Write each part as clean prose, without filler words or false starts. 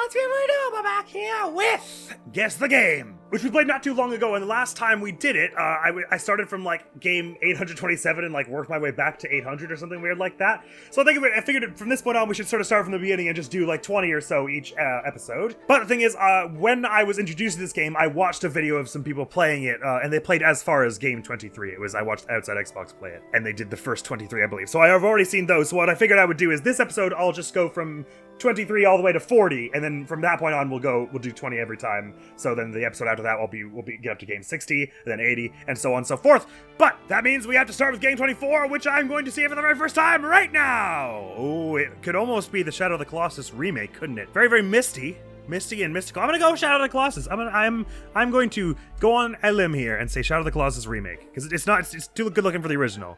What's your do? We're back here with Guess the Game, which we played not too long ago, and the last time we did it, I started from like game 827 and like worked my way back to 800 or something weird like that. So I figured from this point on we should sort of start from the beginning and just do like 20 or so each episode. But the thing is, when I was introduced to this game, I watched a video of some people playing it, and they played as far as game 23. I watched Outside Xbox play it, and they did the first 23, I believe. So I have already seen those. So what I figured I would do is this episode, I'll just go from 23 all the way to 40, and then from that point on we'll do 20 every time. So then the episode after that we'll get up to game 60, and then 80, and so on and so forth. But that means we have to start with game 24, which I'm going to see for the very first time right now. Oh, it could almost be the Shadow of the Colossus remake, couldn't it? Very, very misty and mystical. I'm gonna go Shadow of the Colossus. I'm going to go on a limb here and say Shadow of the Colossus remake, because it's too good looking for the original.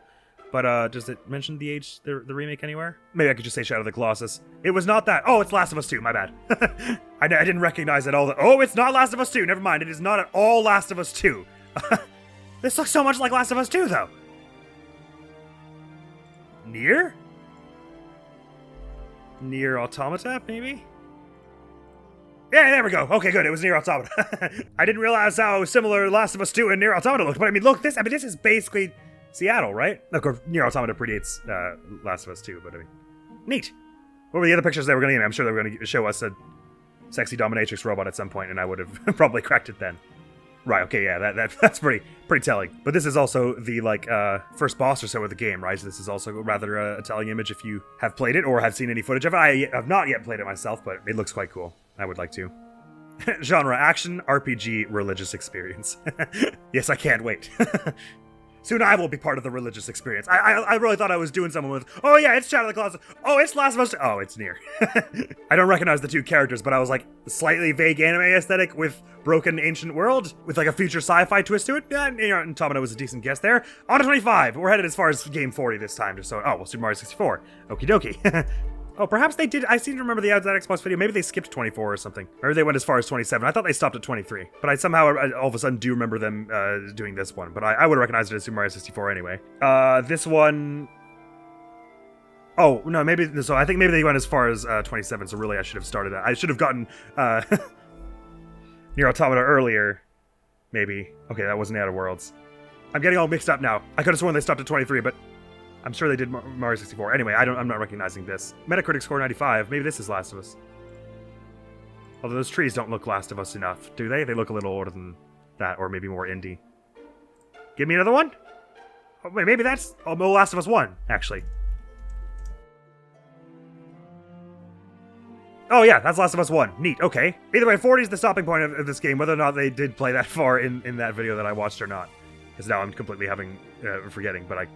But does it mention the remake anywhere? Maybe I could just say Shadow of the Colossus. It was not that. Oh, it's Last of Us 2, my bad. I didn't recognize at all that. Oh, it's not Last of Us 2. Never mind, it is not at all Last of Us 2. This looks so much like Last of Us 2, though. Nier Automata, maybe? Yeah, there we go. Okay, good. It was Nier Automata. I didn't realize how similar Last of Us 2 and Nier Automata looked. But I mean, look, this is basically Seattle, right? Of course, Nier Automata predates Last of Us 2, but I mean, neat. What were the other pictures they were going to get? I'm sure they were going to show us a sexy dominatrix robot at some point, and I would have probably cracked it then. Right, okay, yeah, that's pretty telling. But this is also the, first boss or so of the game, right? So this is also rather a telling image if you have played it or have seen any footage of it. I have not yet played it myself, but it looks quite cool. I would like to. Genre, action, RPG, religious experience. Yes, I can't wait. Soon I will be part of the religious experience. I really thought I was doing something with, oh yeah, it's Shadow of the Colossus. Oh, it's Last of Us. Oh, it's Nier. I don't recognize the two characters, but I was like, slightly vague anime aesthetic with broken ancient world, with like a future sci-fi twist to it. Yeah, Nier Automata was a decent guess there. On to 25. We're headed as far as game 40 this time. Just so, oh, well, Super Mario 64. Okie dokie. Oh, perhaps they did. I seem to remember the Outside Xbox video. Maybe they skipped 24 or something. Or they went as far as 27. I thought they stopped at 23. But I somehow, all of a sudden, do remember them doing this one. But I would have recognized it as Super Mario 64 anyway. This one... Oh, no, maybe... So I think maybe they went as far as 27, so really I should have started at... I should have gotten Nier Automata earlier. Maybe. Okay, that wasn't Outer Worlds. I'm getting all mixed up now. I could have sworn they stopped at 23, but... I'm sure they did Mario 64. Anyway, I'm not recognizing this. Metacritic score 95. Maybe this is Last of Us. Although those trees don't look Last of Us enough, do they? They look a little older than that, or maybe more indie. Give me another one? Oh, wait, maybe that's Last of Us 1, actually. Oh yeah, that's Last of Us 1. Neat, okay. Either way, 40 is the stopping point of this game, whether or not they did play that far in that video that I watched or not. Because now I'm completely forgetting, but I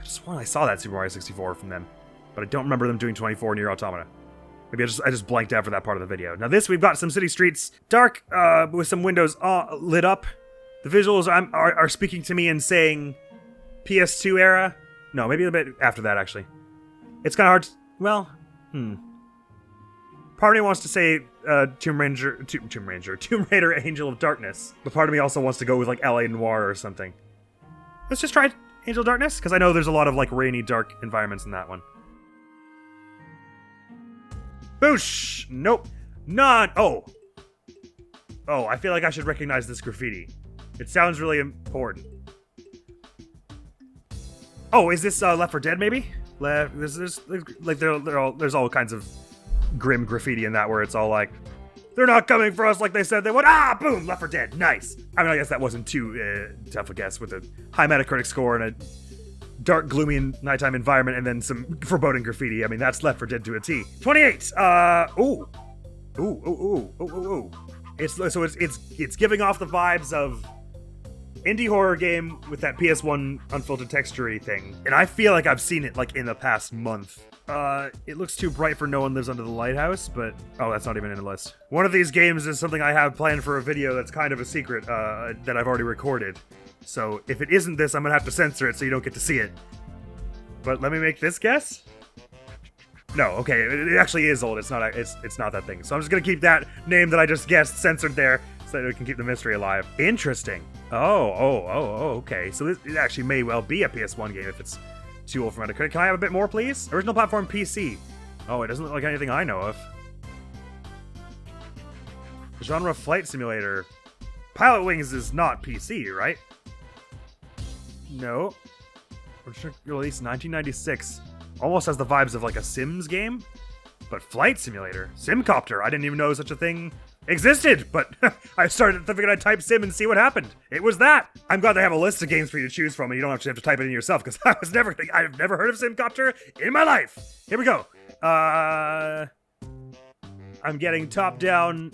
just sworn I saw that Super Mario 64 from them, but I don't remember them doing 24 Nier Automata. Maybe I just blanked out for that part of the video. Now this, we've got some city streets, dark, with some windows lit up. The visuals are speaking to me and saying PS2 era. No, maybe a bit after that, actually. It's kind of hard to, well, Part of me wants to say Tomb Raider Angel of Darkness, but part of me also wants to go with like LA Noire or something. Let's just try Angel of Darkness, because I know there's a lot of like rainy, dark environments in that one. Boosh! Nope. None. Oh, I feel like I should recognize this graffiti. It sounds really important. Oh, is this Left 4 Dead maybe? There's all kinds of grim graffiti in that where it's all like, they're not coming for us like they said they would. Ah, boom, Left 4 Dead, nice. I mean, I guess that wasn't too tough a guess with a high Metacritic score and a dark, gloomy nighttime environment and then some foreboding graffiti. I mean, that's Left 4 Dead to a T. 28. Ooh. It's giving off the vibes of indie horror game with that PS1 unfiltered texture-y thing, and I feel like I've seen it like in the past month. It looks too bright for No One Lives Under the Lighthouse, but... Oh, that's not even in the list. One of these games is something I have planned for a video that's kind of a secret, that I've already recorded. So, if it isn't this, I'm gonna have to censor it so you don't get to see it. But let me make this guess? No, okay, it actually is old. It's not that thing. So I'm just gonna keep that name that I just guessed censored there so that we can keep the mystery alive. Interesting. Oh, okay. So it actually may well be a PS1 game if it's too old for Metacritic. Can I have a bit more, please? Original platform PC. Oh, it doesn't look like anything I know of. Genre flight simulator. Pilot Wings is not PC, right? No. Released 1996. Almost has the vibes of like a Sims game. But flight simulator. Simcopter. I didn't even know such a thing existed, but I figured I'd type sim and see what happened. It was that. I'm glad they have a list of games for you to choose from and you don't have to type it in yourself, because I've never heard of Simcopter in my life. Here we go. I'm getting top-down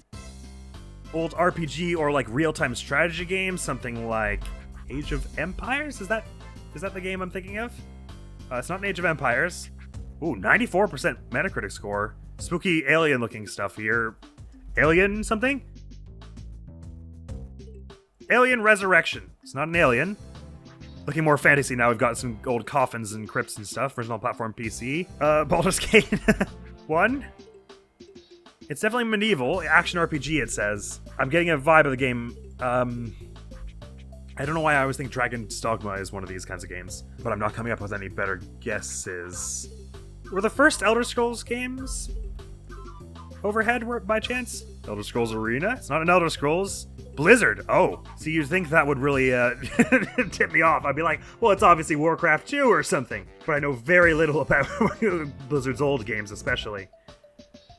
old RPG or like real-time strategy games, something like Age of Empires? Is that the game I'm thinking of? It's not an Age of Empires. Ooh, 94% Metacritic score. Spooky alien-looking stuff here. Alien something? Alien Resurrection. It's not an alien. Looking more fantasy now. We've got some old coffins and crypts and stuff. Original platform PC. Baldur's Gate 1. It's definitely medieval. Action RPG, it says. I'm getting a vibe of the game. I don't know why I always think Dragon's Dogma is one of these kinds of games, but I'm not coming up with any better guesses. Were the first Elder Scrolls games overhead by chance? Elder Scrolls Arena? It's not an Elder Scrolls. Blizzard. Oh, so you'd think that would really tip me off. I'd be like, well, it's obviously Warcraft 2 or something. But I know very little about Blizzard's old games, especially.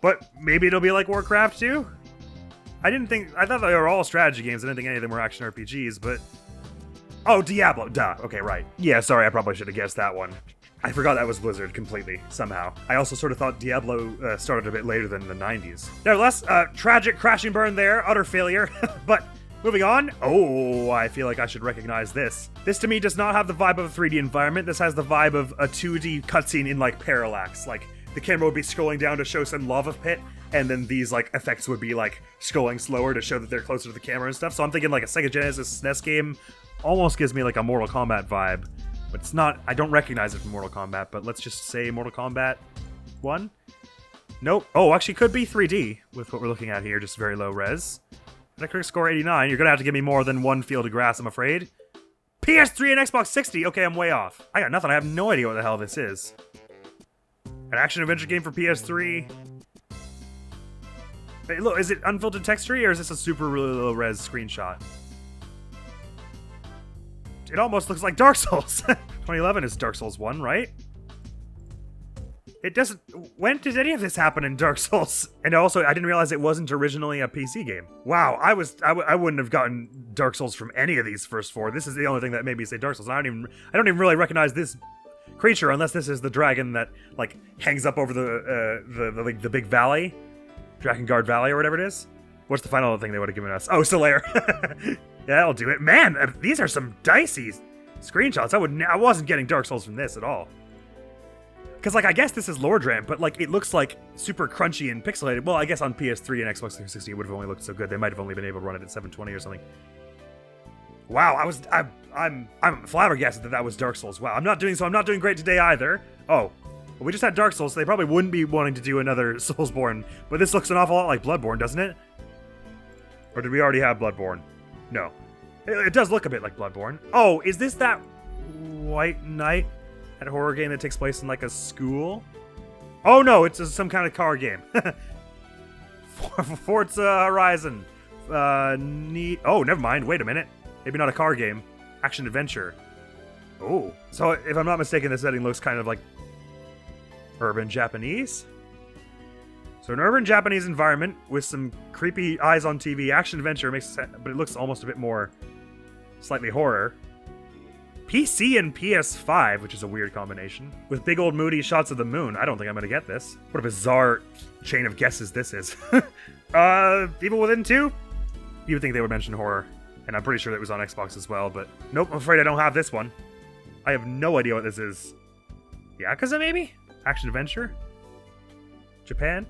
But maybe it'll be like Warcraft 2? I thought they were all strategy games. I didn't think any of them were action RPGs, but... Oh, Diablo. Duh. Okay, right. Yeah, sorry, I probably should have guessed that one. I forgot that was Blizzard completely, somehow. I also sort of thought Diablo started a bit later than the 90s. Nevertheless, tragic crash and burn there, utter failure. But moving on. Oh, I feel like I should recognize this. This to me does not have the vibe of a 3D environment. This has the vibe of a 2D cutscene in like Parallax. Like the camera would be scrolling down to show some lava pit, and then these like effects would be like scrolling slower to show that they're closer to the camera and stuff. So I'm thinking like a Sega Genesis SNES game almost gives me like a Mortal Kombat vibe. But it's not, I don't recognize it from Mortal Kombat, but let's just say Mortal Kombat 1? Nope. Oh, actually could be 3D with what we're looking at here, just very low res. Metacritic score 89, you're gonna have to give me more than one field of grass, I'm afraid. PS3 and Xbox 60, okay, I'm way off. I got nothing, I have no idea what the hell this is. An action-adventure game for PS3. Hey, look, is it unfiltered texture or is this a super really low res screenshot? It almost looks like Dark Souls. 2011 is Dark Souls 1, right? It doesn't... When did any of this happen in Dark Souls? And also, I didn't realize it wasn't originally a PC game. Wow, I wouldn't have gotten Dark Souls from any of these first four. This is the only thing that made me say Dark Souls. I don't even really recognize this creature unless this is the dragon that like hangs up over the big valley, Drakengard Valley or whatever it is. What's the final thing they would have given us? Oh, Solaire. Yeah, that'll do it. Man, these are some dicey screenshots. I wasn't getting Dark Souls from this at all. Because, like, I guess this is Lordran, but, like, it looks, like, super crunchy and pixelated. Well, I guess on PS3 and Xbox 360 it would have only looked so good. They might have only been able to run it at 720 or something. Wow, I'm flabbergasted that was Dark Souls. Wow, I'm not doing great today either. Oh, well, we just had Dark Souls, so they probably wouldn't be wanting to do another Soulsborne. But this looks an awful lot like Bloodborne, doesn't it? Or did we already have Bloodborne? No. It does look a bit like Bloodborne. Oh, is this that White Knight? That horror game that takes place in like a school? Oh no, it's some kind of car game. Forza Horizon. Neat. Oh, never mind. Wait a minute. Maybe not a car game. Action adventure. Oh. So if I'm not mistaken, the setting looks kind of like urban Japanese. So an urban Japanese environment with some creepy eyes on TV. Action adventure makes sense, but it looks almost a bit more slightly horror. PC and PS5, which is a weird combination, with big old moody shots of the moon. I don't think I'm gonna get this. What a bizarre chain of guesses this is. Evil Within 2? You would think they would mention horror, and I'm pretty sure that was on Xbox as well, but nope, I'm afraid I don't have this one. I have no idea what this is. Yakuza, maybe? Action adventure? Japan?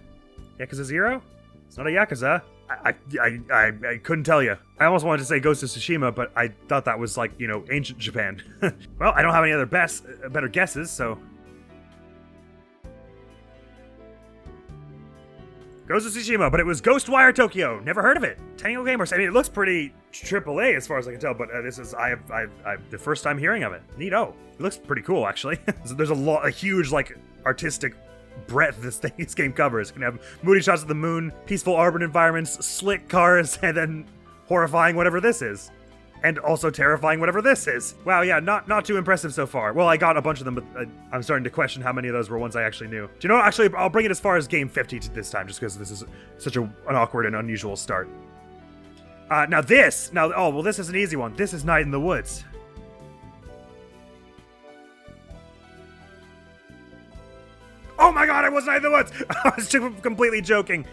Yakuza 0? It's not a Yakuza. I couldn't tell you. I almost wanted to say Ghost of Tsushima, but I thought that was like, you know, ancient Japan. Well, I don't have any other better guesses, so... Ghost of Tsushima, but it was Ghostwire Tokyo. Never heard of it. Tango Gamers. I mean, it looks pretty AAA as far as I can tell, but this is I the first time hearing of it. Neato. It looks pretty cool, actually. There's a huge like artistic breadth this game covers. You can have moody shots of the moon, peaceful urban environments, slick cars, and then horrifying whatever this is. And also terrifying whatever this is. Wow, yeah, not too impressive so far. Well, I got a bunch of them, but I'm starting to question how many of those were ones I actually knew. Do you know what? Actually, I'll bring it as far as game 50 this time, just because this is such an awkward and unusual start. This is an easy one. This is Night in the Woods. Oh my god, it was Night in the Woods! I was completely joking.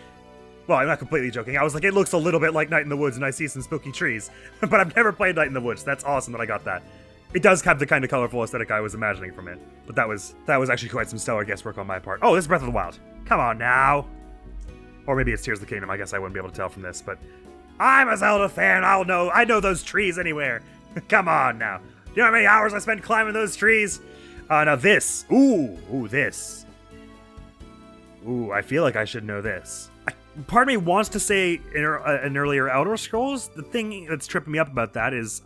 Well, I'm not completely joking. I was like, it looks a little bit like Night in the Woods, and I see some spooky trees. But I've never played Night in the Woods. That's awesome that I got that. It does have the kind of colorful aesthetic I was imagining from it. But that was actually quite some stellar guesswork on my part. Oh, this is Breath of the Wild. Come on now. Or maybe it's Tears of the Kingdom. I guess I wouldn't be able to tell from this, but I'm a Zelda fan. I know those trees anywhere. Come on now. Do you know how many hours I spent climbing those trees? Now this. This. Ooh, I feel like I should know this. Part of me wants to say an earlier Elder Scrolls. The thing that's tripping me up about that is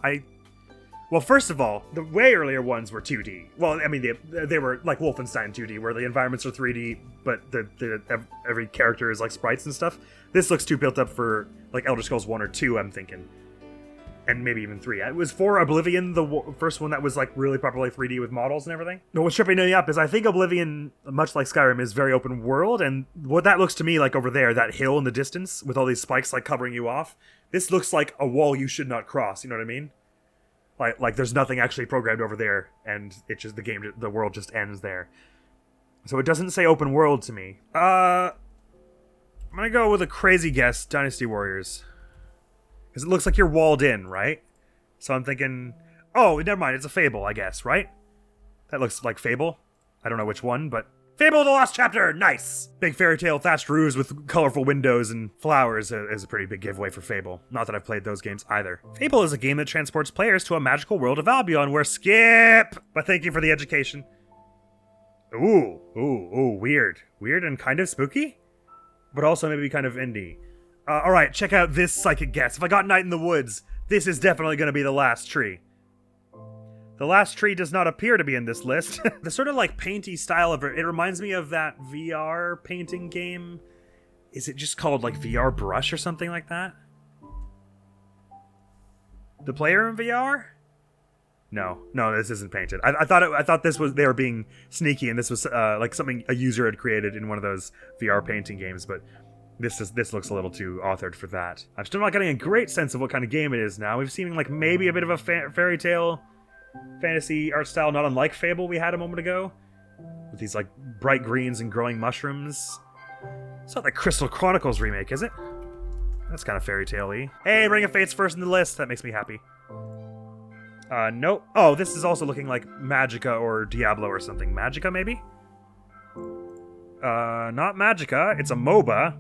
well, first of all, the way earlier ones were 2D. Well, I mean, they were like Wolfenstein 2D, where the environments are 3D, but every character is like sprites and stuff. This looks too built up for like Elder Scrolls 1 or 2, I'm thinking. And maybe even 3. It was for Oblivion, the first one that was like really properly 3D with models and everything. But what's tripping me up is I think Oblivion, much like Skyrim, is very open world, and what that looks to me like over there, that hill in the distance with all these spikes like covering you off, this looks like a wall you should not cross, you know what I mean? Like there's nothing actually programmed over there, and it just the world just ends there. So it doesn't say open world to me. I'm gonna go with a crazy guess, Dynasty Warriors. Because it looks like you're walled in, right? So I'm thinking, oh, never mind, it's a Fable, I guess, right? That looks like Fable. I don't know which one, but Fable the Lost Chapter, nice! Big fairy tale thatched roofs with colorful windows and flowers is a pretty big giveaway for Fable. Not that I've played those games either. Fable is a game that transports players to a magical world of Albion where skip! But thank you for the education. Ooh, weird. Weird and kind of spooky? But also maybe kind of indie. Alright, check out this psychic guess. If I got Night in the Woods, this is definitely going to be the last tree. The last tree does not appear to be in this list. The sort of like painty style of it reminds me of that VR painting game. Is it just called like VR Brush or something like that? The player in VR? No, this isn't painted. I thought this was, they were being sneaky and this was like something a user had created in one of those VR painting games, but this looks a little too authored for that. I'm still not getting a great sense of what kind of game it is now. We've seen like maybe a bit of a fairy tale fantasy art style, not unlike Fable we had a moment ago, with these like bright greens and growing mushrooms. It's not the Crystal Chronicles remake, is it? That's kind of fairy tale-y. Hey, Ring of Fate's first in the list. That makes me happy. Nope. Oh, this is also looking like Magicka or Diablo or something. Magicka, maybe? Not Magicka. It's a MOBA.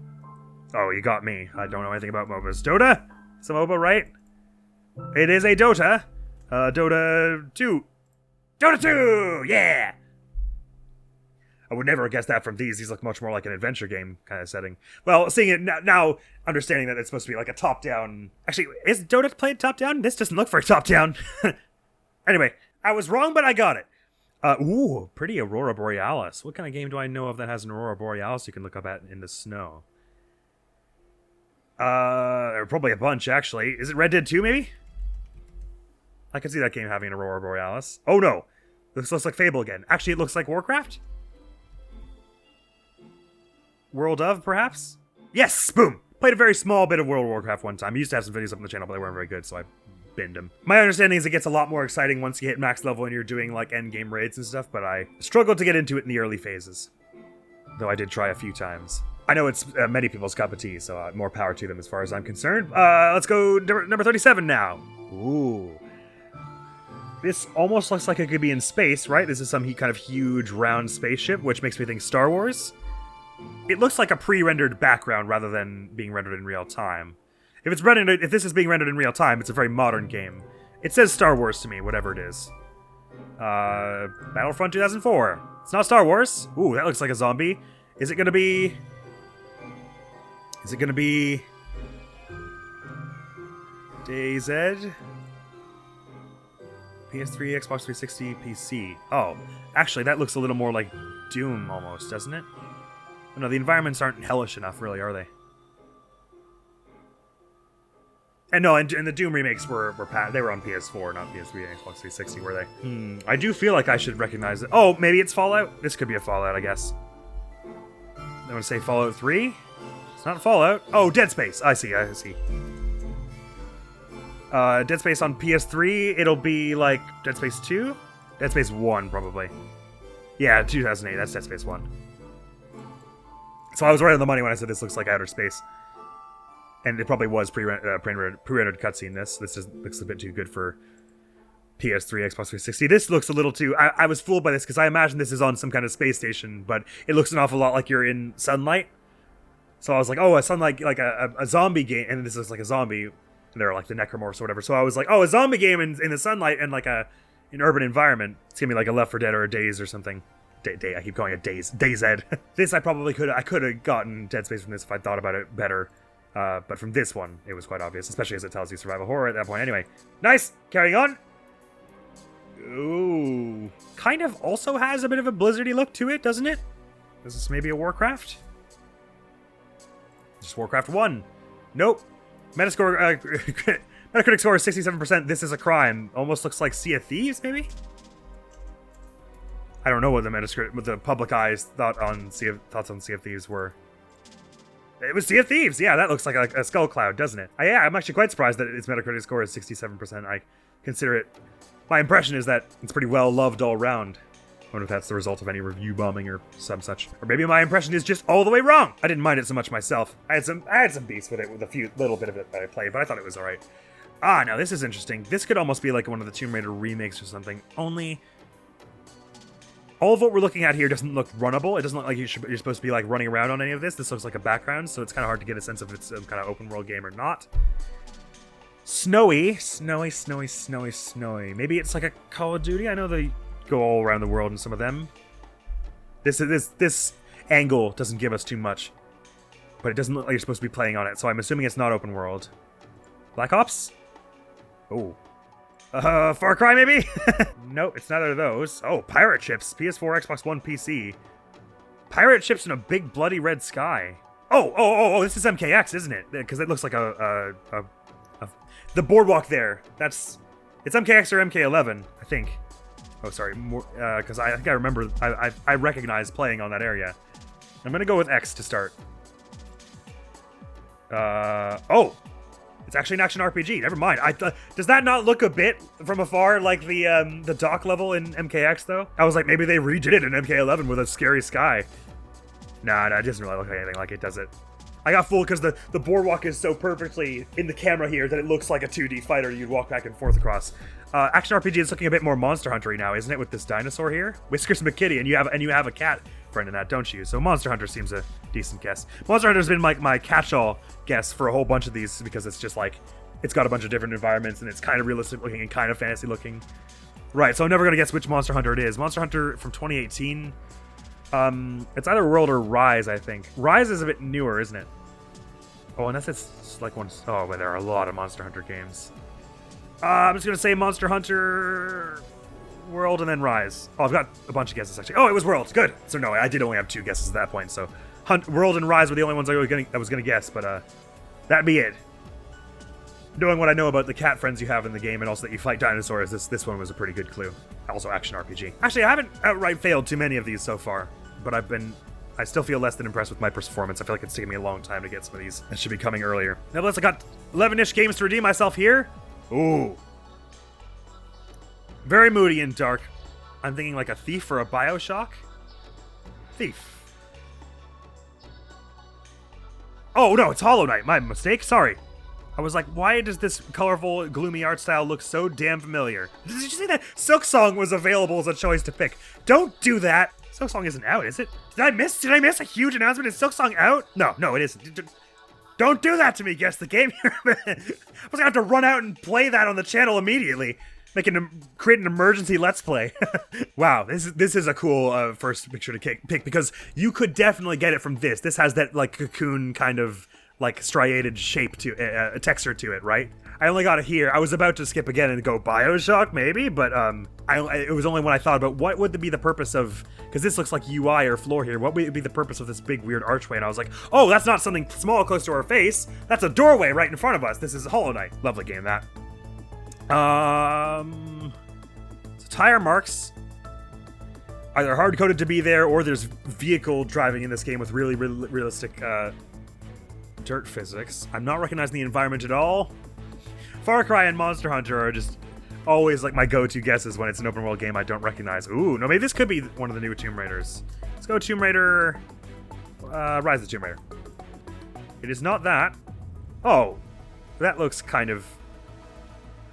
Oh, you got me. I don't know anything about MOBAs. Dota? It's a MOBA, right? It is a Dota. Dota 2. Dota 2! Yeah! I would never have guessed that from these. These look much more like an adventure game kind of setting. Well, seeing it now, understanding that it's supposed to be like a top-down... Actually, is Dota played top-down? This doesn't look very top-down. Anyway, I was wrong, but I got it. Ooh, pretty Aurora Borealis. What kind of game do I know of that has an Aurora Borealis you can look up at in the snow? There are probably a bunch, actually. Is it Red Dead 2, maybe? I can see that game having an Aurora Borealis. Oh, no. This looks like Fable again. Actually, it looks like Warcraft? World of, perhaps? Yes! Boom! Played a very small bit of World of Warcraft one time. I used to have some videos up on the channel, but they weren't very good, so I binned them. My understanding is it gets a lot more exciting once you hit max level and you're doing, like, endgame raids and stuff, but I struggled to get into it in the early phases. Though I did try a few times. I know it's many people's cup of tea, so more power to them as far as I'm concerned. Let's go number 37 now. Ooh. This almost looks like it could be in space, right? This is some kind of huge round spaceship, which makes me think Star Wars. It looks like a pre-rendered background rather than being rendered in real time. If this is being rendered in real time, it's a very modern game. It says Star Wars to me, whatever it is. Battlefront 2004. It's not Star Wars. Ooh, that looks like a zombie. Is it gonna be... DayZ? PS3, Xbox 360, PC. Oh, actually, that looks a little more like Doom almost, doesn't it? No, the environments aren't hellish enough, really, are they? And no, and the Doom remakes they were on PS4, not PS3 and Xbox 360, were they? I do feel like I should recognize it. Oh, maybe it's Fallout? This could be a Fallout, I guess. I want to say Fallout 3? It's not Fallout. Oh, Dead Space. I see. Dead Space on PS3, it'll be like Dead Space 2? Dead Space 1, probably. Yeah, 2008, that's Dead Space 1. So I was right on the money when I said this looks like outer space. And it probably was pre-rendered cutscene. This looks a bit too good for PS3, Xbox 360. This looks a little too... I was fooled by this because I imagine this is on some kind of space station, but it looks an awful lot like you're in sunlight. So I was like, oh, a sunlight, like a zombie game, and this looks like a zombie, and they're like the necromorphs or whatever. So I was like, oh, a zombie game in the sunlight and like an urban environment. It's gonna be like a Left 4 Dead or a Days or something. I keep calling it Days. DayZ. This I probably could have gotten Dead Space from this if I thought about it better. But from this one, it was quite obvious, especially as it tells you survival horror at that point. Anyway, nice. Carrying on. Ooh, kind of also has a bit of a Blizzardy look to it, doesn't it? Is this maybe a Warcraft? Just Warcraft 1. Nope. Metascore, Metacritic score is 67%. This is a crime. Almost looks like Sea of Thieves, maybe? I don't know what the public eyes thoughts on Sea of Thieves were. It was Sea of Thieves. Yeah, that looks like a skull cloud, doesn't it? Yeah, I'm actually quite surprised that its Metacritic score is 67%. I consider it... My impression is that it's pretty well loved all around. I wonder if that's the result of any review bombing or some such. Or maybe my impression is just all the way wrong. I didn't mind it so much myself. I had some beats with it, with a little bit of it that I played, but I thought it was alright. Now this is interesting. This could almost be like one of the Tomb Raider remakes or something. Only... all of what we're looking at here doesn't look runnable. It doesn't look like you're supposed to be like running around on any of this. This looks like a background, so it's kind of hard to get a sense of if it's some kind of open world game or not. Snowy. Maybe it's like a Call of Duty. I know they go all around the world in some of them. This angle doesn't give us too much, but it doesn't look like you're supposed to be playing on it. So I'm assuming it's not open world. Black Ops. Oh. Far Cry, maybe? Nope, it's neither of those. Oh, pirate ships. PS4, Xbox One, PC. Pirate ships in a big bloody red sky. Oh, this is MKX, isn't it? Because it looks like the boardwalk there. It's MKX or MK11, I think. Oh, sorry. Because I think I remember, I recognize playing on that area. I'm going to go with X to start. Oh! It's actually an action RPG. Never mind. Does that not look a bit from afar like the dock level in MKX, though? I was like, maybe they redid it in MK11 with a scary sky. Nah, it doesn't really look like anything like it, does it? I got fooled because the boardwalk is so perfectly in the camera here that it looks like a 2D fighter you'd walk back and forth across. Action RPG is looking a bit more Monster Hunter-y now, isn't it, with this dinosaur here? Whiskers McKitty, and you have a cat friend in that, don't you? So Monster Hunter seems a decent guess. Monster Hunter's been like my catch-all guess for a whole bunch of these because it's just like, it's got a bunch of different environments and it's kind of realistic looking and kind of fantasy looking. Right, so I'm never going to guess which Monster Hunter it is. Monster Hunter from 2018. It's either World or Rise, I think. Rise is a bit newer, isn't it? Oh, unless it's like one... Oh, but there are a lot of Monster Hunter games. I'm just going to say Monster Hunter... World and then Rise. Oh, I've got a bunch of guesses, actually. Oh, it was World. Good. So no, I did only have 2 guesses at that point, so... World and Rise were the only ones I was going to guess, but that'd be it. Knowing what I know about the cat friends you have in the game and also that you fight dinosaurs, this one was a pretty good clue. Also action RPG. Actually, I haven't outright failed too many of these so far, but I still feel less than impressed with my performance. I feel like it's taken me a long time to get some of these. That should be coming earlier. Nevertheless, I got 11-ish games to redeem myself here. Ooh. Very moody and dark. I'm thinking like a Thief or a Bioshock. Thief. Oh, no, it's Hollow Knight. My mistake. Sorry. I was like, why does this colorful, gloomy art style look so damn familiar? Did you see that? Silksong was available as a choice to pick. Don't do that. Silksong isn't out, is it? Did I miss a huge announcement? Is Silksong out? No, it isn't. Don't do that to me, Guess the Game. I was gonna have to run out and play that on the channel immediately. Create an emergency Let's Play. Wow, this is a cool first picture to pick because you could definitely get it from this. This has that like Cocoon kind of like striated shape to a texture to it, right? I only got it here. I was about to skip again and go BioShock maybe, but it was only when I thought about what would be the purpose of, because this looks like UI or floor here, what would be the purpose of this big weird archway? And I was like, oh, that's not something small close to our face. That's a doorway right in front of us. This is Hollow Knight. Lovely game, that. So tire marks. Either hard-coded to be there, or there's vehicle driving in this game with really realistic dirt physics. I'm not recognizing the environment at all. Far Cry and Monster Hunter are just always like my go-to guesses when it's an open world game I don't recognize. Ooh, no, maybe this could be one of the new Tomb Raiders. Let's go Tomb Raider, Rise of the Tomb Raider. It is not that. Oh, that looks kind of...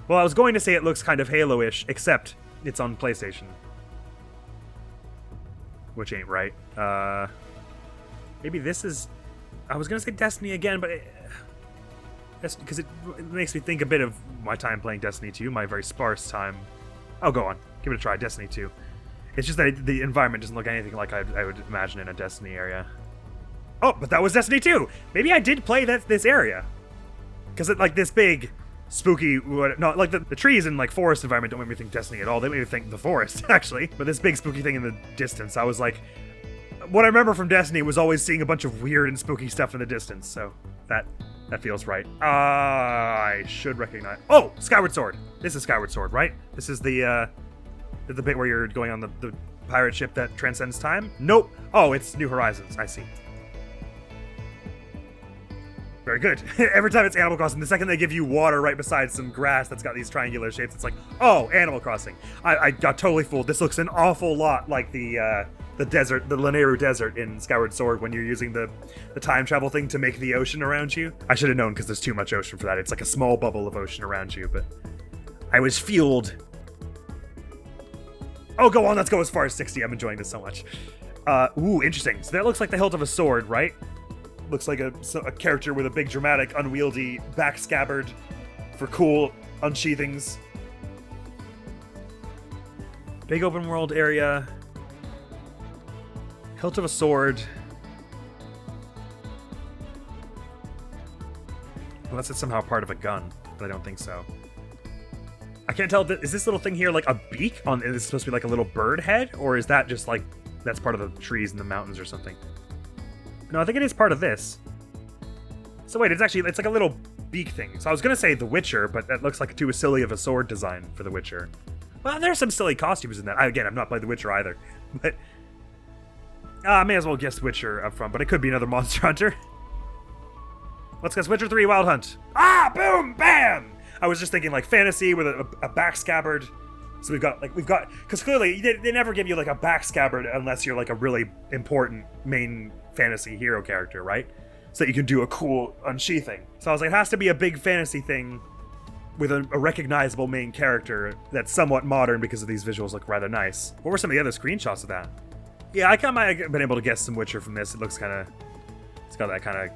Well, I was going to say it looks kind of Halo-ish, except it's on PlayStation. Which ain't right. Maybe this is... I was going to say Destiny again, but... That's because it makes me think a bit of my time playing Destiny 2, my very sparse time. Oh, go on. Give it a try, Destiny 2. It's just that the environment doesn't look anything like I would imagine in a Destiny area. Oh, but that was Destiny 2! Maybe I did play this area. Because like this big, spooky... No, like the trees and like forest environment don't make me think Destiny at all. They make me think the forest, actually. But this big spooky thing in the distance, I was like... What I remember from Destiny was always seeing a bunch of weird and spooky stuff in the distance, so that feels right. I should recognize... Oh! Skyward Sword! This is Skyward Sword, right? This is the bit where you're going on the pirate ship that transcends time? Nope! Oh, it's New Horizons. I see. Very good. Every time it's Animal Crossing, the second they give you water right beside some grass that's got these triangular shapes, it's like, oh, Animal Crossing. I got totally fooled. This looks an awful lot like the desert, the Lanayru Desert in Skyward Sword when you're using the time travel thing to make the ocean around you. I should have known because there's too much ocean for that. It's like a small bubble of ocean around you, but I was fueled. Oh, go on, let's go as far as 60. I'm enjoying this so much. Ooh, interesting. So that looks like the hilt of a sword, right? Looks like a character with a big, dramatic, unwieldy back scabbard for cool unsheathings. Big open world area. Hilt of a sword. Unless it's somehow part of a gun, but I don't think so. I can't tell. Is this little thing here like a beak? Is it supposed to be like a little bird head? Or is that just like, that's part of the trees in the mountains or something? No, I think it is part of this. So wait, it's like a little beak thing. So I was going to say The Witcher, but that looks like too silly of a sword design for The Witcher. Well, there's some silly costumes in that. Again, I've not played The Witcher either. But I may as well guess Witcher up front, but it could be another Monster Hunter. Let's guess Witcher 3 Wild Hunt. Ah, boom, bam! I was just thinking like fantasy with a back scabbard. So we've got, because clearly they never give you like a back scabbard unless you're like a really important main fantasy hero character, right? So that you can do a cool unsheathing. So I was like, it has to be a big fantasy thing with a recognizable main character that's somewhat modern because of these visuals look rather nice. What were some of the other screenshots of that? Yeah, I might have been able to guess some Witcher from this. It looks kind of, it's got that kind of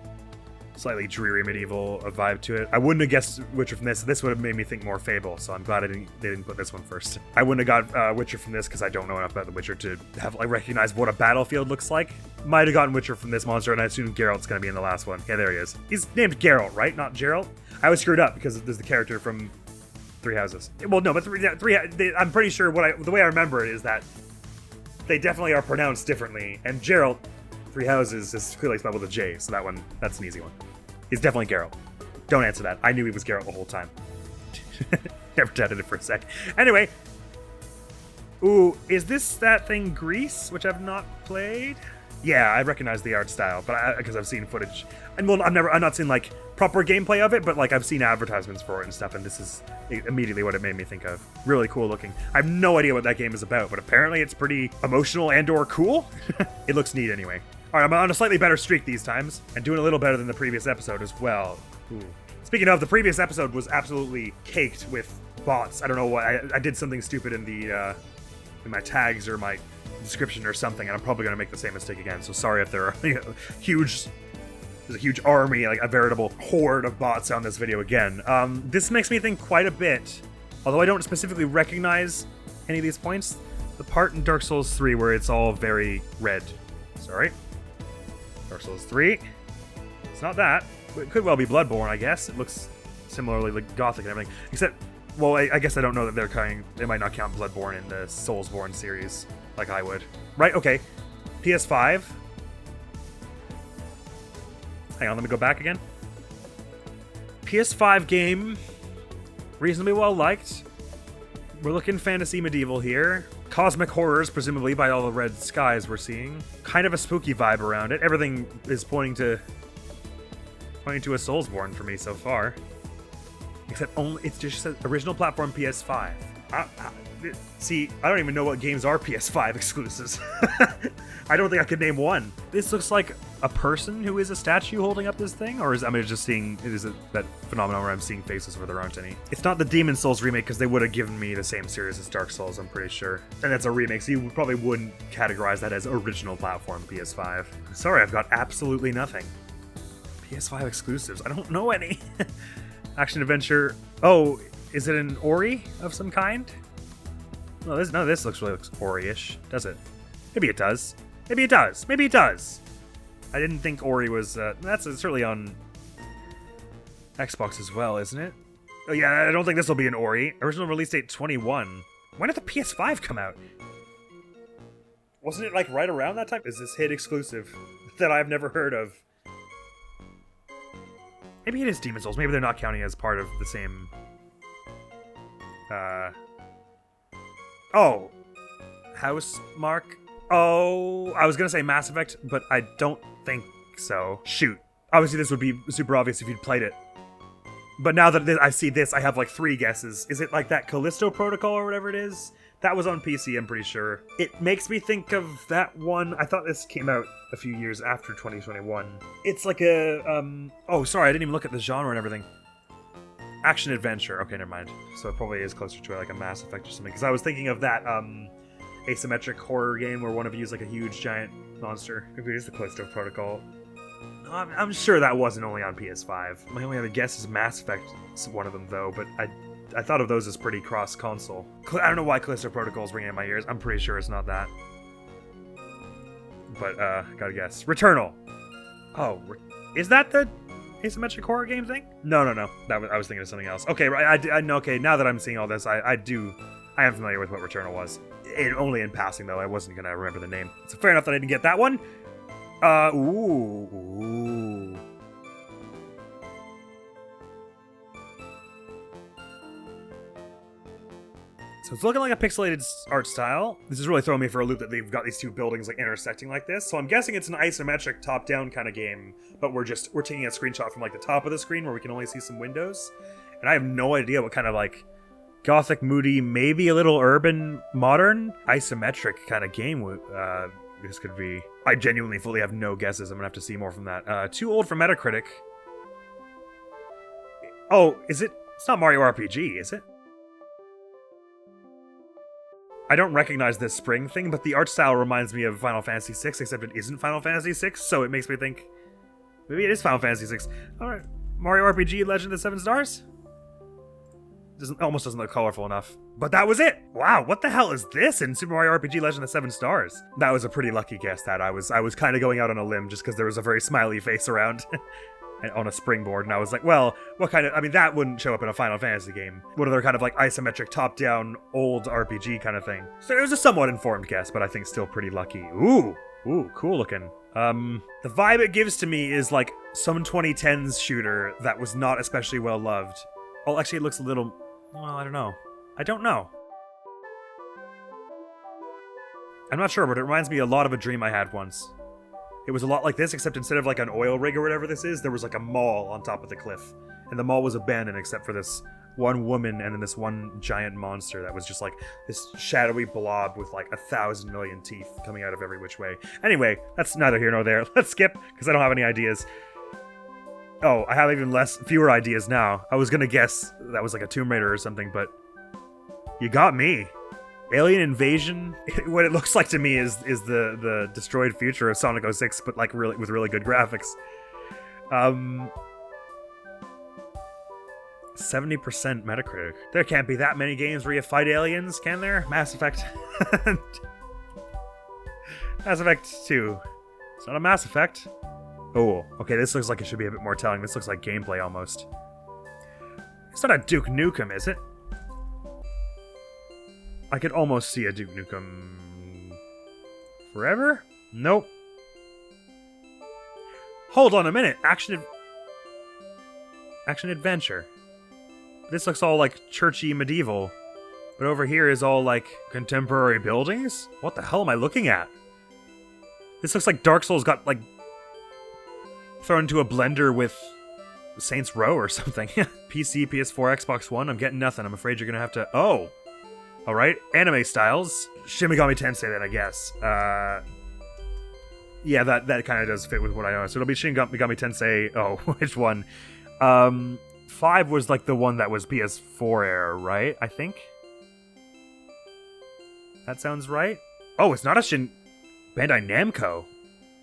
slightly dreary medieval vibe to it. I wouldn't have guessed Witcher from this. This would have made me think more Fable, so I'm glad they didn't put this one first. I wouldn't have got Witcher from this because I don't know enough about The Witcher to have like recognize what a battlefield looks like. Might have gotten Witcher from this monster, and I assume Geralt's going to be in the last one. Yeah, there he is. He's named Geralt, right? Not Geralt? I was screwed up because there's the character from Three Houses. Well, no, but I'm pretty sure the way I remember it is that they definitely are pronounced differently, and Geralt, Three Houses, is clearly spelled with a J, so that's an easy one. He's definitely Geralt. Don't answer that. I knew he was Geralt the whole time. Never doubted it for a sec. Anyway. Ooh, is this that thing Grease, which I've not played? Yeah, I recognize the art style, but because I've seen footage. And well, I've not seen like proper gameplay of it, but like I've seen advertisements for it and stuff, and this is immediately what it made me think of. Really cool looking. I have no idea what that game is about, but apparently it's pretty emotional and or cool. It looks neat anyway. All right, I'm on a slightly better streak these times, and doing a little better than the previous episode as well. Ooh. Speaking of, the previous episode was absolutely caked with bots. I don't know what, I did something stupid in in my tags or my description or something, and I'm probably going to make the same mistake again, so sorry if there are there's a huge army, like a veritable horde of bots on this video again. This makes me think quite a bit, although I don't specifically recognize any of these points. The part in Dark Souls 3 where it's all very red. Sorry. Dark Souls 3. It's not that. It could well be Bloodborne, I guess. It looks similarly like Gothic and everything. Except, well, I guess I don't know that they might not count Bloodborne in the Soulsborne series like I would. Right, okay. PS5. Hang on, let me go back again. PS5 game. Reasonably well liked. We're looking fantasy medieval here. Cosmic horrors, presumably, by all the red skies we're seeing. Kind of a spooky vibe around it. Everything is pointing to a Soulsborne for me so far. Except only it's just says original platform PS5. See, I don't even know what games are PS5 exclusives. I don't think I could name one. This looks like a person who is a statue holding up this thing, or is I mean just seeing that phenomenon where I'm seeing faces where there aren't any. It's not the Demon Souls remake because they would have given me the same series as Dark Souls, I'm pretty sure. And that's a remake, so you probably wouldn't categorize that as original platform PS5. Sorry, I've got absolutely nothing. PS5 exclusives. I don't know any. Action adventure. Oh, is it an Ori of some kind? No, none of this looks Ori-ish, does it? Maybe it does. Maybe it does. Maybe it does. I didn't think Ori was... that's certainly on Xbox as well, isn't it? Oh yeah, I don't think this will be an Ori. Original release date 21. When did the PS5 come out? Wasn't it like right around that time? Is this hit exclusive that I've never heard of? Maybe it is Demon Souls. Maybe they're not counting as part of the same... Oh. Housemark. Oh, I was going to say Mass Effect, but I don't think so. Shoot. Obviously, this would be super obvious if you'd played it. But now that I see this, I have like 3 guesses. Is it like that Callisto Protocol or whatever it is? That was on PC, I'm pretty sure. It makes me think of that one. I thought this came out a few years after 2021. It's like a, oh, sorry, I didn't even look at the genre and everything. Action adventure. Okay, never mind. So it probably is closer to like a Mass Effect or something. Because I was thinking of that asymmetric horror game where one of you is like a huge giant monster. Maybe it is the Callisto Protocol. No, I'm sure that wasn't only on PS5. My only other guess is Mass Effect is one of them though, but I thought of those as pretty cross-console. I don't know why Callisto Protocol is ringing in my ears. I'm pretty sure it's not that. But, gotta guess. Returnal! Oh, is that the asymmetric horror game thing? No. I was thinking of something else. Okay, right. Okay, now that I'm seeing all this, I am familiar with what Returnal was. Only in passing, though. I wasn't gonna remember the name. So fair enough that I didn't get that one. Ooh. So it's looking like a pixelated art style. This is really throwing me for a loop that they've got these 2 buildings like intersecting like this. So I'm guessing it's an isometric top-down kind of game, but we're taking a screenshot from like the top of the screen where we can only see some windows. And I have no idea what kind of like gothic, moody, maybe a little urban, modern, isometric kind of game this could be. I genuinely fully have no guesses. I'm gonna have to see more from that. Too old for Metacritic. Oh, is it? It's not Mario RPG, is it? I don't recognize this spring thing, but the art style reminds me of Final Fantasy VI, except it isn't Final Fantasy VI, so it makes me think maybe it is Final Fantasy VI. Alright, Mario RPG Legend of the 7 Stars? Almost doesn't look colorful enough. But that was it! Wow, what the hell is this in Super Mario RPG Legend of the 7 Stars? That was a pretty lucky guess, that. I was kind of going out on a limb just because there was a very smiley face around. On a springboard, and I was like, well, what kind of... I mean, that wouldn't show up in a Final Fantasy game. What other kind of, like, isometric, top-down, old RPG kind of thing? So it was a somewhat informed guess, but I think still pretty lucky. Ooh, cool looking. The vibe it gives to me is, like, some 2010s shooter that was not especially well loved. Oh, actually, it looks a little... Well, I don't know. I'm not sure, but it reminds me a lot of a dream I had once. It was a lot like this, except instead of like an oil rig or whatever this is, there was like a mall on top of the cliff. And the mall was abandoned except for this one woman and then this one giant monster that was just like this shadowy blob with like 1,000 million teeth coming out of every which way. Anyway, that's neither here nor there. Let's skip, because I don't have any ideas. Oh, I have even fewer ideas now. I was gonna guess that was like a Tomb Raider or something, but you got me. Alien Invasion, what it looks like to me is the destroyed future of Sonic 06, but like really with really good graphics. 70% Metacritic. There can't be that many games where you fight aliens, can there? Mass Effect. Mass Effect 2. It's not a Mass Effect. Oh, okay, this looks like it should be a bit more telling. This looks like gameplay almost. It's not a Duke Nukem, is it? I could almost see a Duke Nukem Forever? Nope. Hold on a minute. Action adventure. This looks all like churchy medieval. But over here is all like contemporary buildings? What the hell am I looking at? This looks like Dark Souls got like thrown into a blender with Saints Row or something. PC, PS4, Xbox One. I'm getting nothing. I'm afraid you're gonna have to... Oh! Alright. Anime styles. Shin Megami Tensei then, I guess. Yeah, that kind of does fit with what I know. So it'll be Shin Megami Tensei... Oh, which one? 5 was like the one that was PS4 era, right? I think? That sounds right? Oh, it's not a Shin... Bandai Namco.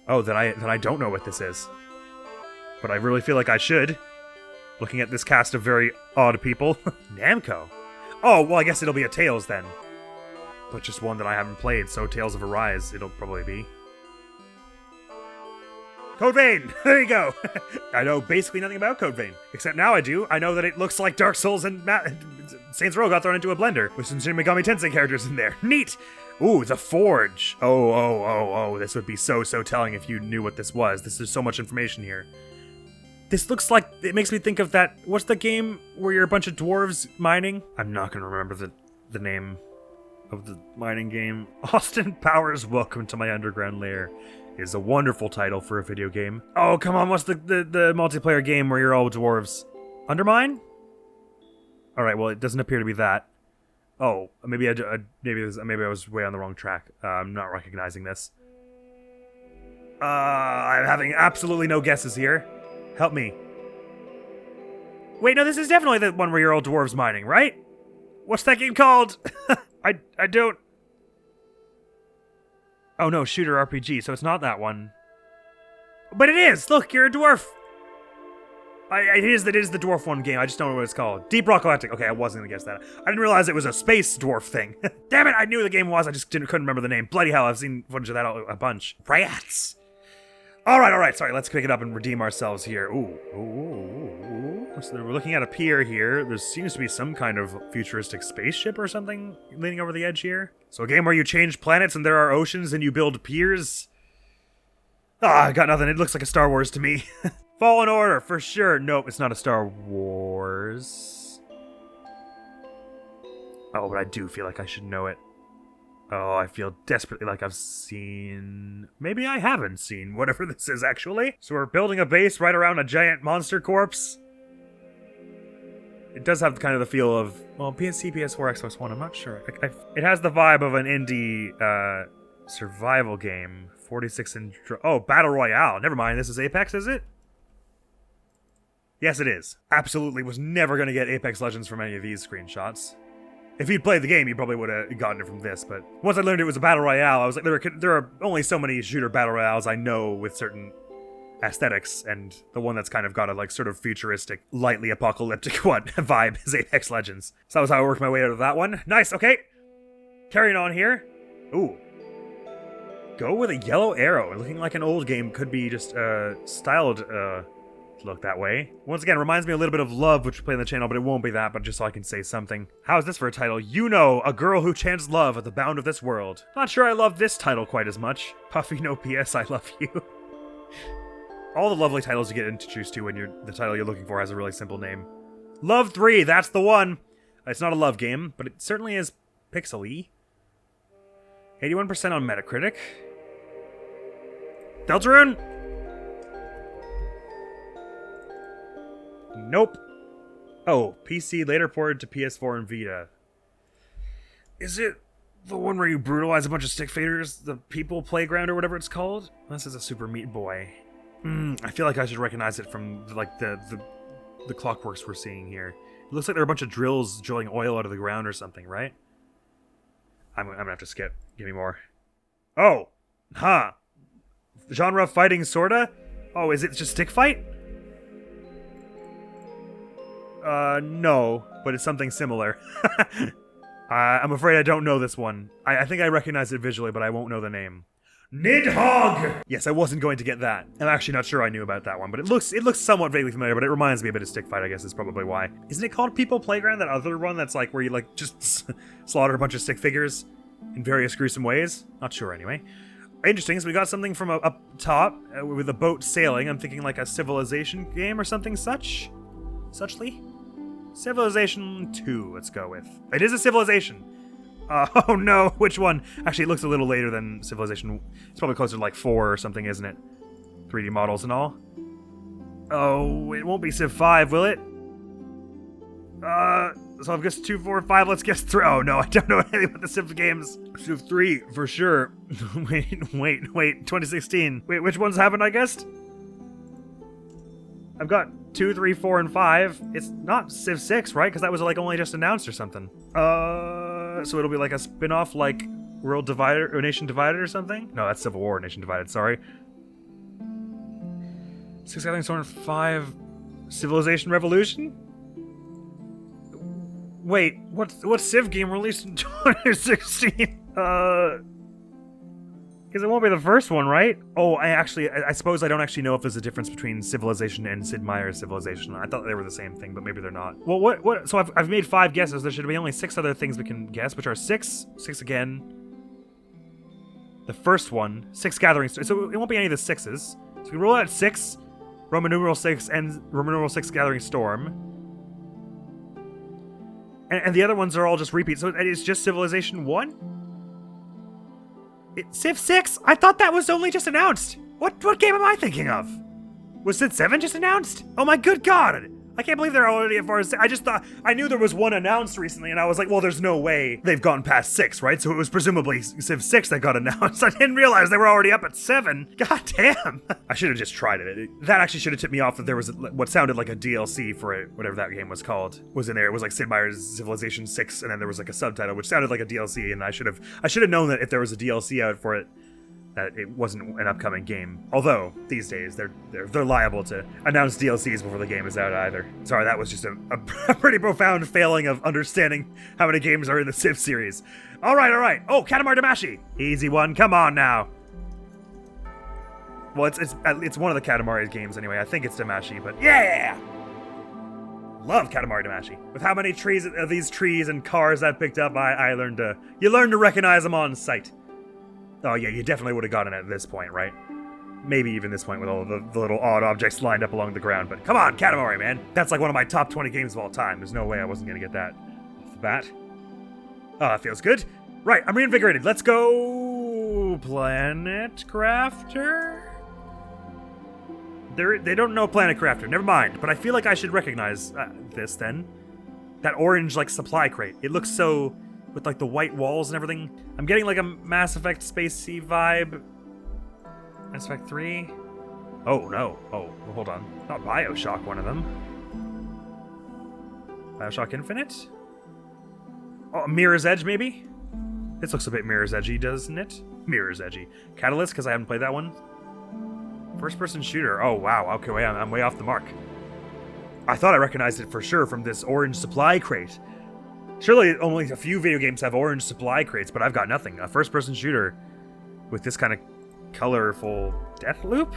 Oh, then I don't know what this is. But I really feel like I should. Looking at this cast of very odd people. Namco. Oh, well, I guess it'll be a Tales then. But just one that I haven't played, so Tales of Arise it'll probably be. Code Vein! There you go! I know basically nothing about Code Vein. Except now I do. I know that it looks like Dark Souls and Saints Row got thrown into a blender with some Shin Megami Tensei characters in there. Neat! Ooh, The Forge. Oh. This would be so telling if you knew what this was. This is so much information here. This looks like... It makes me think of that... What's the game where you're a bunch of dwarves mining? I'm not going to remember the name of the mining game. Austin Powers, Welcome to My Underground Lair is a wonderful title for a video game. Oh, come on. What's the multiplayer game where you're all dwarves? Undermine? Alright, well, it doesn't appear to be that. Oh, maybe maybe I was way on the wrong track. I'm not recognizing this. I'm having absolutely no guesses here. Help me. Wait, no, this is definitely the one where you're all dwarves mining, right? What's that game called? I don't... Oh no, shooter RPG, so it's not that one. But it is! Look, you're a dwarf! It is the dwarf one game, I just don't know what it's called. Deep Rock Galactic. Okay, I wasn't gonna guess that. I didn't realize it was a space dwarf thing. Damn it, I knew the game was, I just couldn't remember the name. Bloody hell, I've seen footage of that a bunch. Rats! Alright, sorry, let's pick it up and redeem ourselves here. Ooh. So we're looking at a pier here. There seems to be some kind of futuristic spaceship or something leaning over the edge here. So a game where you change planets and there are oceans and you build piers. I got nothing. It looks like a Star Wars to me. Fallen Order, for sure. Nope, it's not a Star Wars. Oh, but I do feel like I should know it. Oh, I feel desperately like I've seen... Maybe I haven't seen whatever this is, actually. So we're building a base right around a giant monster corpse. It does have kind of the feel of... Well, PSC, PS4, Xbox One, I'm not sure. It has the vibe of an indie survival game. 46 in... Oh, Battle Royale. Never mind, this is Apex, is it? Yes, it is. Absolutely was never going to get Apex Legends from any of these screenshots. If he'd played the game, he probably would have gotten it from this, but once I learned it was a Battle Royale, I was like, there are only so many shooter Battle Royales I know with certain aesthetics, and the one that's kind of got a like sort of futuristic, lightly apocalyptic vibe is Apex Legends. So that was how I worked my way out of that one. Nice, okay. Carrying on here. Ooh. Go with a yellow arrow. Looking like an old game could be just styled look that way. Once again, reminds me a little bit of Love, which we play on the channel, but it won't be that, but just so I can say something. How is this for a title? You know, a girl who chants love at the bound of this world. Not sure I love this title quite as much. Puffy no PS, I love you. All the lovely titles you get introduced to when the title you're looking for has a really simple name. Love 3, that's the one. It's not a love game, but it certainly is pixel-y. 81% on Metacritic. Deltarune? Nope. Oh, PC later ported to PS4 and Vita. Is it the one where you brutalize a bunch of stick fighters? The People Playground or whatever it's called? This is a Super Meat Boy. I feel like I should recognize it from like the clockworks we're seeing here. It looks like there are a bunch of drills drilling oil out of the ground or something, right? I'm gonna have to skip. Give me more. Oh! Huh. Genre fighting sorta? Oh, is it just stick fight? No, but it's something similar. I'm afraid I don't know this one. I think I recognize it visually, but I won't know the name. Nidhogg! Yes, I wasn't going to get that. I'm actually not sure I knew about that one, but it looks somewhat vaguely familiar, but it reminds me a bit of Stick Fight, I guess is probably why. Isn't it called People Playground, that other one that's like where you like just slaughter a bunch of stick figures in various gruesome ways? Not sure anyway. Interesting, so we got something from up top with a boat sailing. I'm thinking like a Civilization game or something suchly? Civilization 2, let's go with. It is a Civilization. Oh no, which one? Actually, it looks a little later than Civilization. It's probably closer to like 4 or something, isn't it? 3D models and all. Oh, it won't be Civ 5, will it? So I've guessed 2, 4, 5. Let's guess 3. Oh no, I don't know anything about the Civ games. Civ 3, for sure. wait. 2016. Wait, which ones haven't I guessed? I've got 2, 3, 4, and 5. It's not Civ 6, right? Because that was like only just announced or something. So it'll be like a spin-off like World Divided or Nation Divided or something? No, that's Civil War, Nation Divided, sorry. 6 Gathering Storm 5 Civilization Revolution? Wait, what Civ game released in 2016? Because it won't be the first one, right? Oh, I suppose I don't actually know if there's a difference between Civilization and Sid Meier's Civilization. I thought they were the same thing, but maybe they're not. Well, what? So I've made 5 guesses. There should be only 6 other things we can guess, which are 6 again. The first one, 6 Gathering Storm. So it won't be any of the 6s. So we can roll out 6, Roman numeral 6, and Roman numeral 6 Gathering Storm. And the other ones are all just repeats. So it's just Civilization 1? Civ 6? I thought that was only just announced. What game am I thinking of? Was Civ 7 just announced? Oh my good god! I can't believe they're already as far as... I just thought... I knew there was one announced recently, and I was like, well, there's no way they've gone past 6, right? So it was presumably Civ 6 that got announced. I didn't realize they were already up at 7. God damn! I should have just tried it. That actually should have tipped me off that there was what sounded like a DLC for it, whatever that game was called, was in there. It was like Sid Meier's Civilization 6, and then there was like a subtitle, which sounded like a DLC, and I should have known that if there was a DLC out for it, that it wasn't an upcoming game. Although, these days, they're liable to announce DLCs before the game is out either. Sorry, that was just a pretty profound failing of understanding how many games are in the Civ series. Alright. Oh, Katamari Damacy! Easy one, come on now. Well, it's one of the Katamari games anyway. I think it's Damacy, but yeah! Love Katamari Damacy. With how many these trees and cars I've picked up, you learn to recognize them on sight. Oh yeah, you definitely would have gotten it at this point, right? Maybe even this point with all the little odd objects lined up along the ground, but come on, Katamari, man! That's like one of my top 20 games of all time. There's no way I wasn't gonna get that off the bat. Oh, that feels good. Right, I'm reinvigorated. Let's go... Planet Crafter? They don't know Planet Crafter, never mind, but I feel like I should recognize this then. That orange, like, supply crate. It looks so... with like the white walls and everything. I'm getting like a Mass Effect Spacey vibe. Mass Effect 3? Oh no. Oh, well, hold on. Not Bioshock, one of them. Bioshock Infinite? Oh, Mirror's Edge, maybe? This looks a bit Mirror's Edgy, doesn't it? Mirror's Edgy. Catalyst, because I haven't played that one. First-person shooter. Oh, wow. Okay, wait, I'm way off the mark. I thought I recognized it for sure from this orange supply crate. Surely only a few video games have orange supply crates, but I've got nothing. A first-person shooter with this kind of colorful death loop?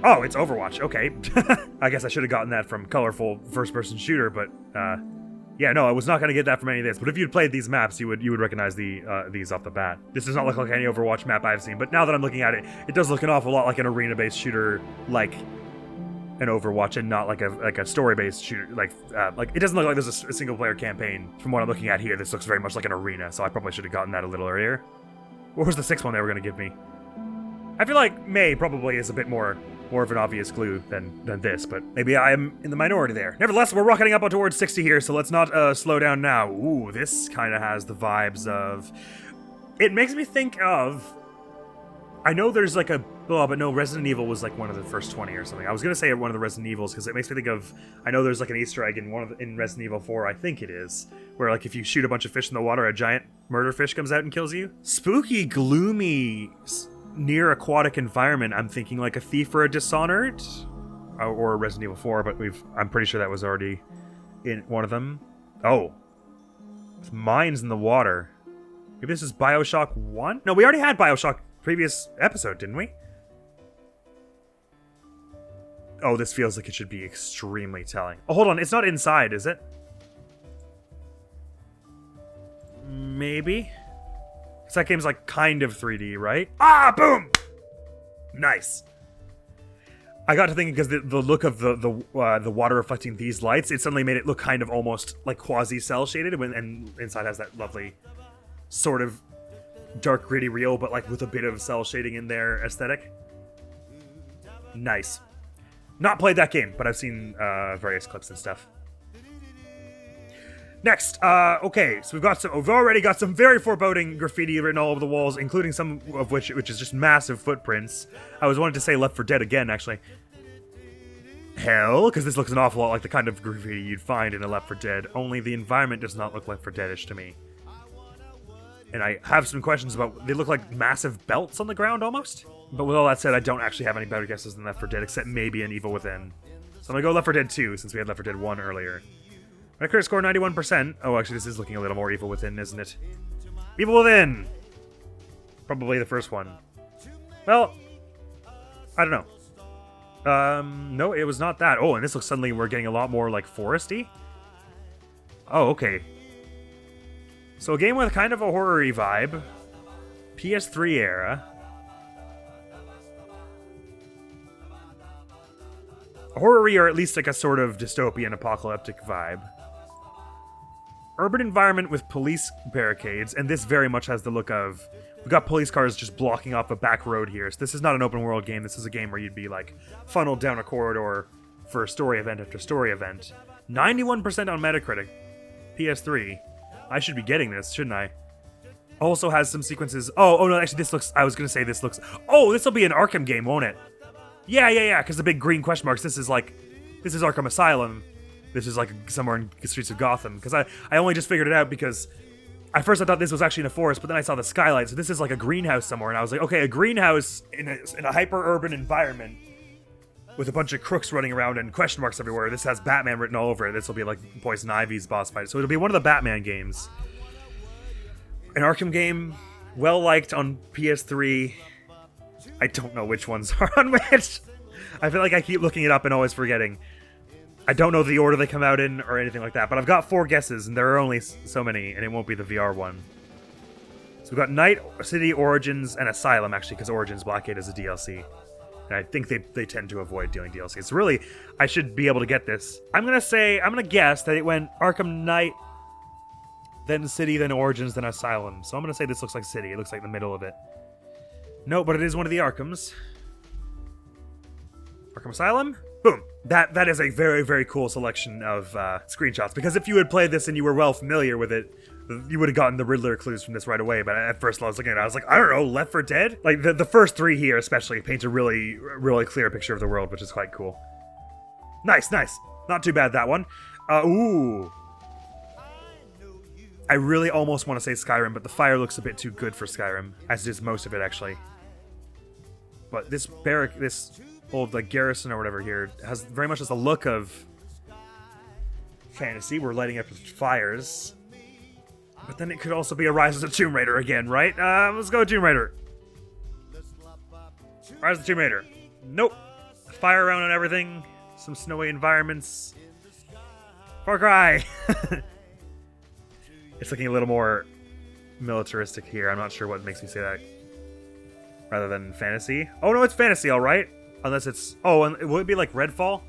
Oh, it's Overwatch. Okay. I guess I should have gotten that from colorful first-person shooter, but yeah, no, I was not going to get that from any of this. But if you'd played these maps, you would recognize these off the bat. This does not look like any Overwatch map I've seen, but now that I'm looking at it, it does look an awful lot like an arena-based shooter, like an Overwatch, and not like a story-based shooter. Like it doesn't look like there's a single-player campaign. From what I'm looking at here, this looks very much like an arena, so I probably should have gotten that a little earlier. What was the 6th one they were going to give me? I feel like May probably is a bit more of an obvious clue than this, but maybe I am in the minority there. Nevertheless, we're rocketing up towards 60 here, so let's not slow down now. Ooh, this kind of has the vibes of... It makes me think of... I know there's like a... Oh, but no, Resident Evil was like one of the first 20 or something. I was going to say one of the Resident Evils, because it makes me think of... I know there's like an Easter egg in Resident Evil 4, I think it is, where like if you shoot a bunch of fish in the water, a giant murder fish comes out and kills you. Spooky, gloomy... near aquatic environment. I'm thinking like a Thief or a Dishonored, or a Resident Evil 4, but I'm pretty sure that was already in one of them. Oh, it's mines in the water. Maybe this is Bioshock 1? No, we already had Bioshock previous episode, didn't we? Oh, this feels like it should be extremely telling. Oh, hold on. It's not inside, is it? Maybe? Because that game's like kind of 3D, right? Ah, boom! Nice. I got to thinking because the look of the water reflecting these lights, it suddenly made it look kind of almost like quasi-cell shaded, and inside has that lovely sort of dark, gritty, real, but like with a bit of cell shading in there aesthetic. Nice. Not played that game, but I've seen various clips and stuff. Next, okay, so we've already got some very foreboding graffiti written all over the walls, including some of which is just massive footprints. I was wanting to say Left 4 Dead again, actually. Hell, because this looks an awful lot like the kind of graffiti you'd find in a Left 4 Dead, only the environment does not look Left 4 Dead-ish to me. And I have some questions about, they look like massive belts on the ground almost? But with all that said, I don't actually have any better guesses than Left 4 Dead, except maybe an Evil Within. So I'm gonna go Left 4 Dead 2, since we had Left 4 Dead 1 earlier. My crit score 91%. Oh, actually, this is looking a little more Evil Within, isn't it? Evil Within! Probably the first one. Well, I don't know. No, it was not that. Oh, and this looks suddenly we're getting a lot more, like, foresty. Oh, okay. So a game with kind of a horror-y vibe. PS3 era. A horror-y, or at least like a sort of dystopian apocalyptic vibe. Urban environment with police barricades, and this very much has the look of... We've got police cars just blocking off a back road here. So this is not an open world game. This is a game where you'd be like funneled down a corridor for story event after story event. 91% on Metacritic. PS3. I should be getting this, shouldn't I? Also has some sequences... Oh no, actually this looks... I was going to say this looks... Oh, this will be an Arkham game, won't it? Yeah, because the big green question marks, this is Arkham Asylum. This is like somewhere in the streets of Gotham. Because I only just figured it out because at first I thought this was actually in a forest, but then I saw the skylight, so this is like a greenhouse somewhere, and I was like, okay, a greenhouse in a hyper-urban environment with a bunch of crooks running around and question marks everywhere. This has Batman written all over it. This will be like Poison Ivy's boss fight. So it'll be one of the Batman games. An Arkham game, well-liked on PS3. I don't know which ones are on which. I feel like I keep looking it up and always forgetting. I don't know the order they come out in or anything like that, but I've got 4 guesses, and there are only so many, and it won't be the VR one. So we've got Night City, Origins, and Asylum, actually, because Origins Blackgate is a DLC. And I think they tend to avoid doing DLCs. So really, I should be able to get this. I'm going to guess that it went Arkham Knight, then City, then Origins, then Asylum. So I'm going to say this looks like City. It looks like the middle of it. No, but it is one of the Arkhams. Arkham Asylum? Boom. That is a very, very cool selection of screenshots. Because if you had played this and you were well familiar with it, you would have gotten the Riddler clues from this right away. But at first I was looking at it, I was like, I don't know, Left 4 Dead? Like, the first 3 here especially paint a really, really clear picture of the world, which is quite cool. Nice. Not too bad, that one. Ooh. I really almost want to say Skyrim, but the fire looks a bit too good for Skyrim, as is most of it, actually. But this old like garrison or whatever here has very much just a look of fantasy. We're lighting up fires, but then it could also be a Rise of the Tomb Raider again, right? Let's go Tomb Raider. Rise of the Tomb Raider. Nope. Fire around and everything. Some snowy environments. Far Cry. It's looking a little more militaristic here. I'm not sure what makes me say that. Rather than fantasy. Oh no, it's fantasy, all right. Unless it's... Oh, and would it be like Redfall?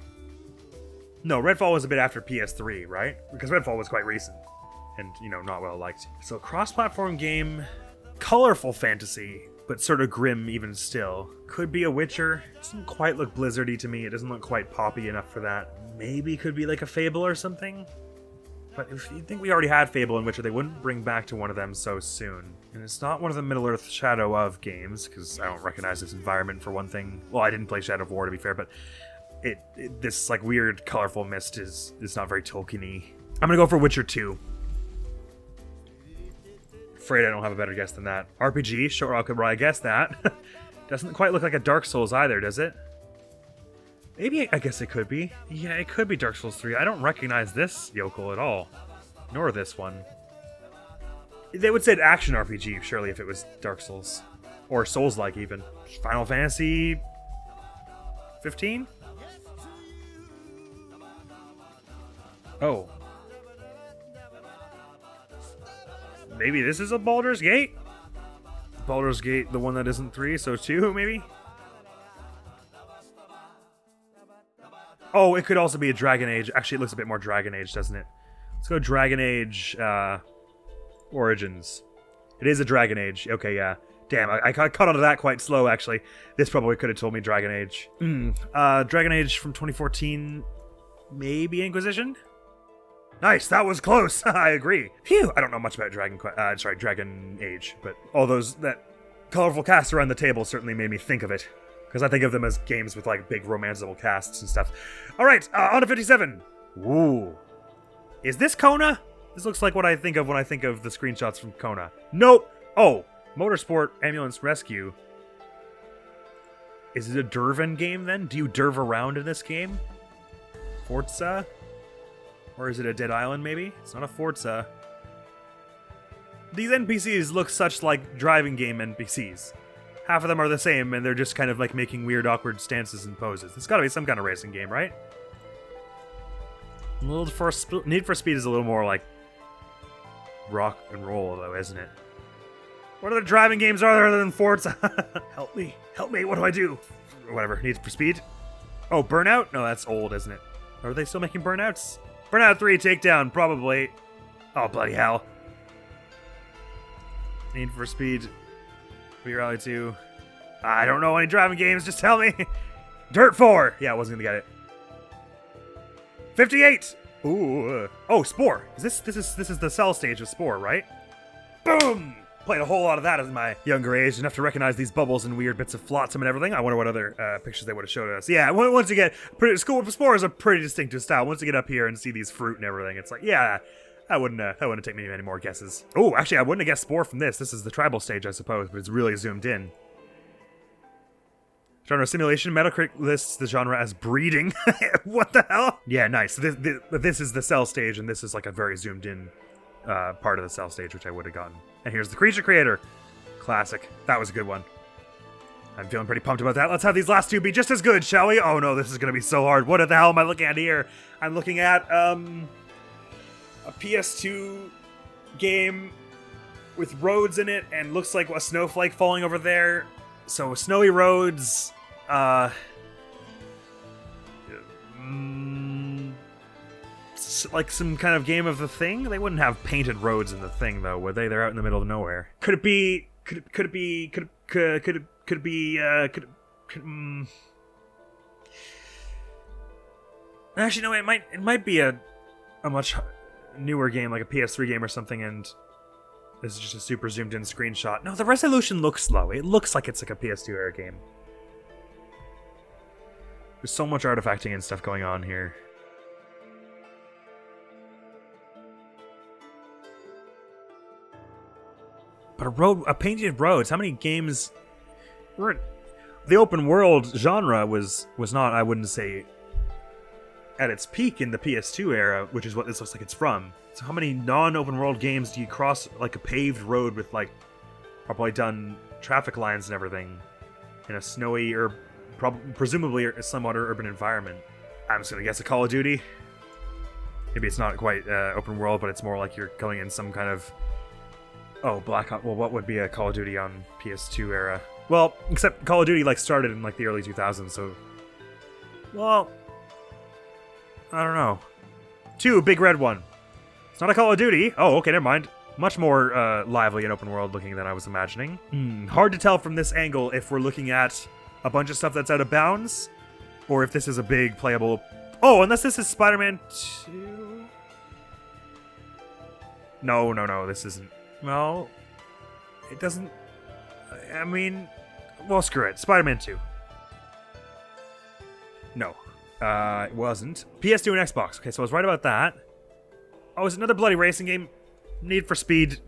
No, Redfall was a bit after PS3, right? Because Redfall was quite recent. And, you know, not well liked. So, cross-platform game. Colorful fantasy. But sort of grim even still. Could be a Witcher. Doesn't quite look Blizzardy to me. It doesn't look quite poppy enough for that. Maybe could be like a Fable or something. But if you think we already had Fable and Witcher, they wouldn't bring back to one of them so soon. And it's not one of the Middle-earth Shadow of games, because I don't recognize this environment for one thing. Well, I didn't play Shadow of War, to be fair, but this like weird, colorful mist is not very Tolkien-y. I'm gonna go for Witcher 2. Afraid I don't have a better guess than that. RPG? Sure, I guess that. Doesn't quite look like a Dark Souls either, does it? Maybe, I guess it could be. Yeah, it could be Dark Souls 3. I don't recognize this yokel at all. Nor this one. They would say action RPG, surely, if it was Dark Souls. Or Souls-like, even. Final Fantasy 15? Oh. Maybe this is a Baldur's Gate? Baldur's Gate, the one that isn't 3, so 2, maybe? Oh, it could also be a Dragon Age. Actually, it looks a bit more Dragon Age, doesn't it? Let's go Dragon Age Origins. It is a Dragon Age. Okay, yeah. Damn, I caught onto that quite slow, actually. This probably could have told me Dragon Age. Dragon Age from 2014, maybe Inquisition? Nice, that was close. I agree. Phew, I don't know much about Dragon Age, but all that colorful cast around the table certainly made me think of it. Because I think of them as games with, like, big romanceable casts and stuff. All right, on to 57. Ooh. Is this Kona? This looks like what I think of when I think of the screenshots from Kona. Nope. Oh, Motorsport Ambulance Rescue. Is it a Dervin game, then? Do you derv around in this game? Forza? Or is it a Dead Island, maybe? It's not a Forza. These NPCs look such like driving game NPCs. Half of them are the same, and they're just kind of like making weird, awkward stances and poses. It's gotta be some kind of racing game, right? Need for Speed is a little more like rock and roll, though, isn't it? What other driving games are there other than Forza? Help me, what do I do? Whatever, Need for Speed? Oh, Burnout? No, that's old, isn't it? Are they still making Burnouts? Burnout 3 Takedown, probably. Oh, bloody hell. Need for Speed. Rally 2. I don't know any driving games, just tell me. Dirt 4. Yeah, I wasn't gonna get it. 58. Ooh. Oh, Spore. This is the cell stage of Spore, right? Boom! Played a whole lot of that in my younger age, enough to recognize these bubbles and weird bits of flotsam and everything. I wonder what other pictures they would have showed us. Yeah, once you get... Spore is a pretty distinctive style. Once you get up here and see these fruit and everything, it's like, yeah... That wouldn't take me any more guesses. Oh, actually, I wouldn't have guessed Spore from this. This is the tribal stage, I suppose, but it's really zoomed in. Genre simulation. Metacritic lists the genre as breeding. What the hell? Yeah, nice. This is the cell stage, and this is like a very zoomed in part of the cell stage, which I would have gotten. And here's the creature creator. Classic. That was a good one. I'm feeling pretty pumped about that. Let's have these last two be just as good, shall we? Oh no, this is going to be so hard. What the hell am I looking at here? I'm looking at, a PS2 game with roads in it and looks like a snowflake falling over there. So snowy roads, like some kind of game of The Thing. They wouldn't have painted roads in The Thing, though, would they? They're out in the middle of nowhere. Could it be? Actually, no. It might be a much newer game, like a PS3 game or something, and this is just a super zoomed in screenshot. No, the resolution looks low. It looks like it's like a PS2 era game. There's so much artifacting and stuff going on here. But a painted roads. How many games? The open world genre was not, I wouldn't say, at its peak in the PS2 era, which is what this looks like it's from. So how many non-open world games do you cross like a paved road with like probably done traffic lines and everything in a snowy or presumably a somewhat urban environment? I'm just gonna guess a Call of Duty. Maybe it's not quite open world, but it's more like you're going in some kind of Black Ops. Well, what would be a Call of Duty on PS2 era? Well, except Call of Duty like started in like the early 2000s, so well. I don't know. 2, Big Red 1. It's not a Call of Duty. Oh, okay, never mind. Much more lively and open world looking than I was imagining. Hard to tell from this angle if we're looking at a bunch of stuff that's out of bounds, or if this is a big playable... Oh, unless this is Spider-Man 2? No, this isn't. Well, it doesn't... I mean, well, screw it. Spider-Man 2. No. It wasn't. PS2 and Xbox. Okay, so I was right about that. Oh, is it another bloody racing game? Need for Speed.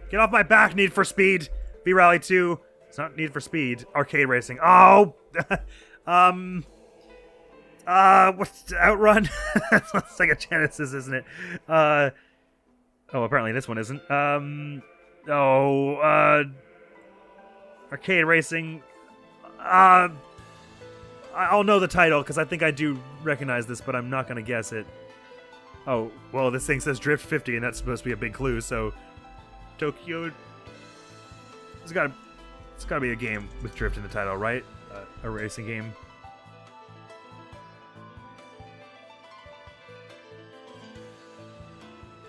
Get off my back, Need for Speed. V-Rally 2. It's not Need for Speed. Arcade racing. Oh! What's Outrun? That's like a Genesis, isn't it? Oh, apparently this one isn't. Arcade racing. I'll know the title because I think I do recognize this, but I'm not gonna guess it. Oh, well, this thing says Drift 50, and that's supposed to be a big clue. So, Tokyo. It's gotta be a game with drift in the title, right? A racing game.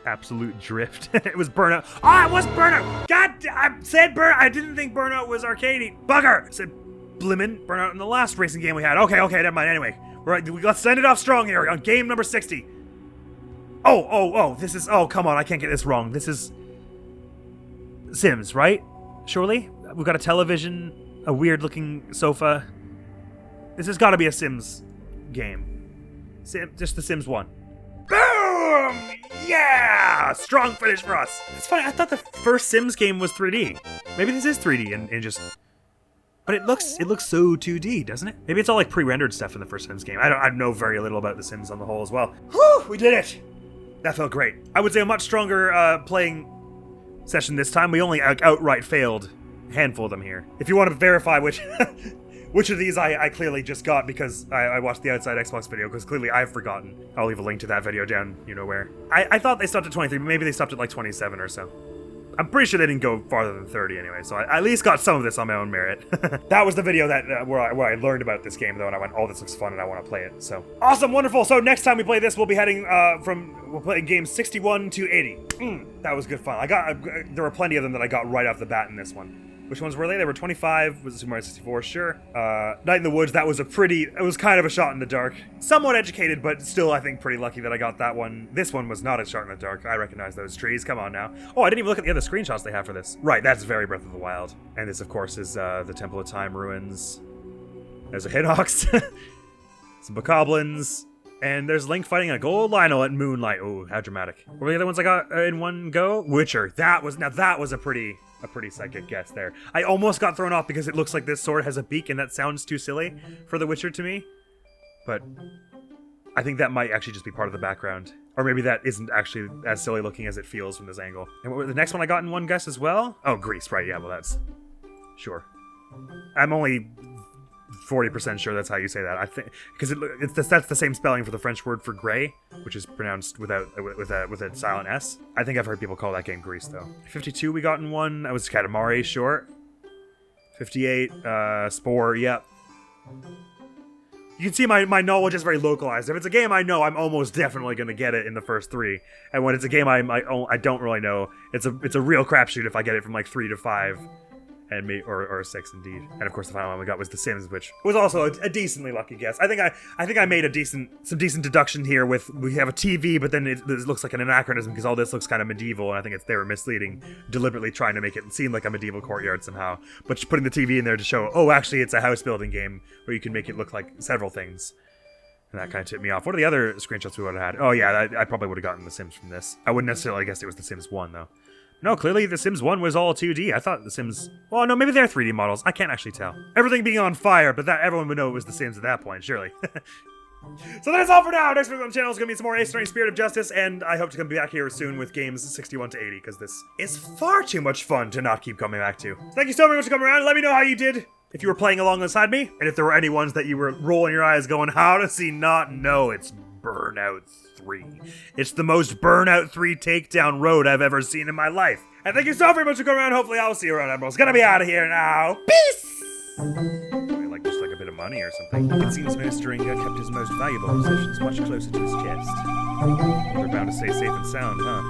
Absolute drift. It was Burnout. Oh, it was Burnout! God, I said Burnout. I didn't think Burnout was arcadey. Bugger! I said Blimmin' Burnout in the last racing game we had. Okay, never mind. Anyway, let's send it off strong here on game number 60. Oh, this is... Oh, come on, I can't get this wrong. This is... Sims, right? Surely? We've got a television, a weird-looking sofa. This has got to be a Sims game. Just the Sims 1. Boom! Yeah! Strong finish for us. It's funny, I thought the first Sims game was 3D. Maybe this is 3D and just... But it looks so 2D, doesn't it? Maybe it's all like pre-rendered stuff in the first Sims game. I know very little about the Sims on the whole as well. Whew! We did it! That felt great. I would say a much stronger playing session this time. We only outright failed a handful of them here. If you want to verify which which of these I clearly just got because I watched the Outside Xbox video, because clearly I've forgotten. I'll leave a link to that video down you know where. I thought they stopped at 23, but maybe they stopped at like 27 or so. I'm pretty sure they didn't go farther than 30 anyway, so I at least got some of this on my own merit. That was the video that where I learned about this game, though, and I went, oh, this looks fun, and I want to play it, so. Awesome, wonderful, so next time we play this, we'll be heading we'll play games 61 to 80. That was good fun. There were plenty of them that I got right off the bat in this one. Which ones were they? They were 25, was Super Mario 64, sure. Night in the Woods, that was it was kind of a shot in the dark. Somewhat educated, but still, I think, pretty lucky that I got that one. This one was not a shot in the dark. I recognize those trees, come on now. Oh, I didn't even look at the other screenshots they have for this. Right, that's very Breath of the Wild. And this, of course, is the Temple of Time ruins. There's a Hinox, some Bokoblins, and there's Link fighting a gold Lionel at Moonlight. Oh, how dramatic. What were the other ones I got in one go? Witcher, that was a pretty psychic guess there. I almost got thrown off because it looks like this sword has a beak, and that sounds too silly for The Witcher to me. But I think that might actually just be part of the background. Or maybe that isn't actually as silly looking as it feels from this angle. And what was the next one I got in one guess as well? Oh, Greece, right, yeah, well that's... Sure. I'm only 40% sure that's how you say that. I think because that's the same spelling for the French word for gray, which is pronounced with a silent S. I think I've heard people call that game Greece though. 52 we got in one. That was Katamari, sure. 58, Spore, yep. You can see my knowledge is very localized. If it's a game I know, I'm almost definitely going to get it in the first 3. And when it's a game I don't really know, it's a real crapshoot if I get it from like 3 to 5. And me or 6 indeed. And of course the final one we got was The Sims, which was also a decently lucky guess. I think I made some decent deduction here with we have a TV, but then it looks like an anachronism because all this looks kind of medieval, and I think they were misleading, deliberately trying to make it seem like a medieval courtyard somehow. But putting the TV in there to show, oh, actually it's a house building game where you can make it look like several things. And that kind of tipped me off. What are the other screenshots we would have had? Oh yeah, I probably would have gotten The Sims from this. I wouldn't necessarily guess it was The Sims 1 though. No, clearly The Sims 1 was all 2D. I thought The Sims... Well, no, maybe they're 3D models. I can't actually tell. Everything being on fire, but that everyone would know it was The Sims at that point, surely. So that's all for now. Next week on the channel is going to be some more Ace Attorney Spirit of Justice, and I hope to come back here soon with games 61 to 80, because this is far too much fun to not keep coming back to. So thank you so very much for coming around. Let me know how you did, if you were playing along beside me, and if there were any ones that you were rolling your eyes going, how does he not know it's Burnout 3? It's the most Burnout 3 takedown road I've ever seen in my life. And thank you so very much for coming around. Hopefully I'll see you around, Admiral. It's gonna be out of here now. Peace! Just like a bit of money or something. It seems Minister Inga kept his most valuable possessions much closer to his chest. We're bound to stay safe and sound, huh?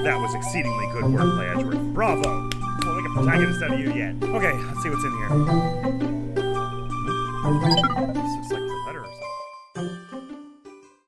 That was exceedingly good wordplay, Edgeworth. Bravo! Well, like a protagonist out of you yet. Okay, let's see what's in here.